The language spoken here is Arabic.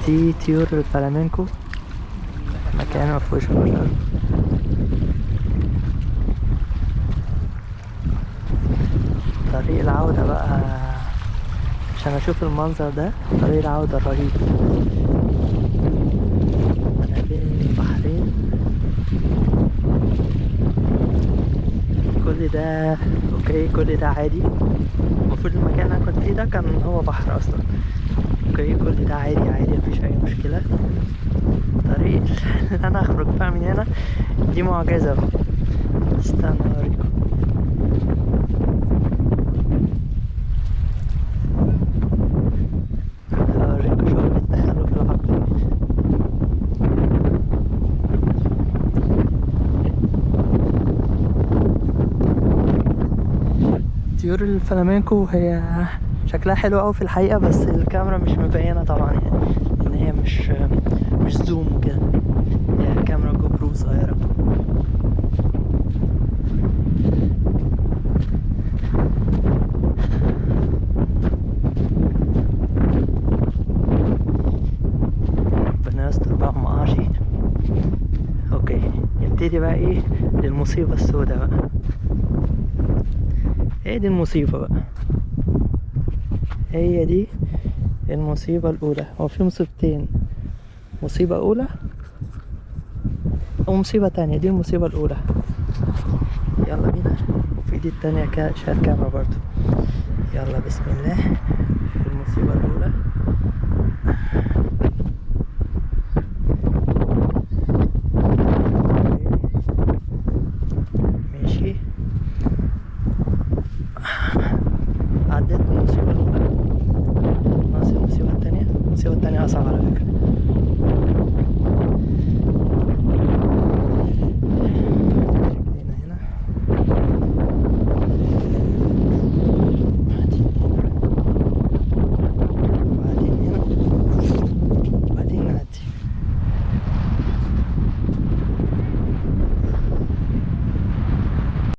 دي طيور الفلامينكو، مكان مفهوش بشر. طريق العودة بقى عشان اشوف المنظر ده، طريق العودة الرهيب ما بين البحرين. كل ده اوكي، كل ده عادي. المفروض المكان اللي انا كنت فيه ده كان هو بحر اصلا. اوكي كل ده عادي عادي، مفيش اي مشكلة. طريق اللي انا اخرج بقى من هنا دي معجزة بقى. استنى اوريكم. اوريكم شغل التخلف العقلي. طيور الفلامينكو هي شكلها حلو قوي في الحقيقة، بس الكاميرا مش مبينة طبعا يعني، لان هي مش زوم وكده، هي كاميرا جو برو صغيرة. ربنا يستر بقى معاشي. اوكي نبتدي بقى ايه للمصيبة السوداء بقى. هي دي المصيبة بقى، هي دي المصيبة الأولى. هو في مصيبتين، مصيبة أولى ومصيبة تانية. دي المصيبة الأولى. يلا بينا. وفي دي التانية شايل كاميرا برضو. يلا بسم الله. المصيبة الأولى. ماشي عديت من المصيبة الأولى، ناقص المصيبة التانية. المصيبة التانية أصعب على فكرة.